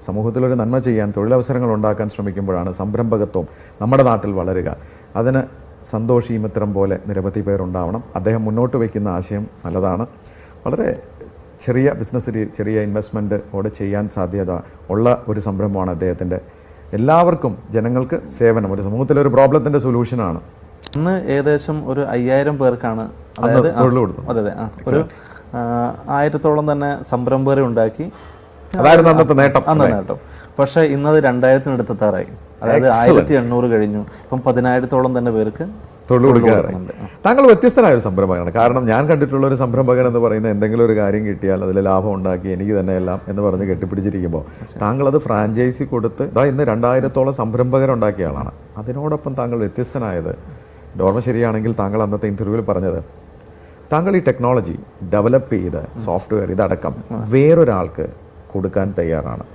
സമൂഹത്തിലൊരു നന്മ ചെയ്യാൻ, തൊഴിലവസരങ്ങൾ ഉണ്ടാക്കാൻ ശ്രമിക്കുമ്പോഴാണ് സംരംഭകത്വം നമ്മുടെ നാട്ടിൽ വളരുക. അതിന് സന്തോഷ് ഈ മിത്രം പോലെ നിരവധി പേരുണ്ടാവണം. അദ്ദേഹം മുന്നോട്ട് വയ്ക്കുന്ന ആശയം നല്ലതാണ്. വളരെ ചെറിയ ബിസിനസ്, ചെറിയ ഇൻവെസ്റ്റ്മെൻറ്റോടെ ചെയ്യാൻ സാധ്യത ഉള്ള ഒരു സംരംഭമാണ് അദ്ദേഹത്തിൻ്റെ. എല്ലാവർക്കും, ജനങ്ങൾക്ക് സേവനം, ഒരു സമൂഹത്തിലെ ഒരു പ്രോബ്ലത്തിൻ്റെ സൊല്യൂഷനാണ്. അന്ന് ഏകദേശം ഒരു 5000 പേർക്കാണ് തൊഴിൽ കൊടുത്തു. അതെ, ഒരു 1000-ഓളം തന്നെ സംരംഭകരെ ഉണ്ടാക്കി. അതായിരുന്നു അന്നത്തെ നേട്ടം. പക്ഷേ ഇന്നത് 2000-ന് അതായത് 1800 കഴിഞ്ഞു. ഇപ്പം 10,000-ഓളം തന്നെ പേർക്ക് തൊഴിൽ കൊടുക്കാറുണ്ട്. താങ്കൾ വ്യത്യസ്തനായ ഒരു സംരംഭകനാണ്. കാരണം ഞാൻ കണ്ടിട്ടുള്ള ഒരു സംരംഭകൻ എന്ന് പറയുന്നത് എന്തെങ്കിലും ഒരു കാര്യം കിട്ടിയാൽ അതിൽ ലാഭം ഉണ്ടാക്കി എനിക്ക് തന്നെ എല്ലാം എന്ന് പറഞ്ഞ് കെട്ടിപ്പിടിച്ചിരിക്കുമ്പോൾ താങ്കൾ അത് ഫ്രാഞ്ചൈസി കൊടുത്ത് ഇന്ന് 2000-ഓളം സംരംഭകരുണ്ടാക്കിയ ആളാണ്. അതിനോടൊപ്പം താങ്കൾ വ്യത്യസ്തനായത്, ഓർമ്മ ശരിയാണെങ്കിൽ താങ്കൾ അന്നത്തെ ഇൻ്റർവ്യൂവിൽ പറഞ്ഞത്, താങ്കൾ ഈ ടെക്നോളജി ഡെവലപ്പ് ചെയ്ത് സോഫ്റ്റ്വെയർ ഇതടക്കം വേറൊരാൾക്ക് കൊടുക്കാൻ തയ്യാറാണ്.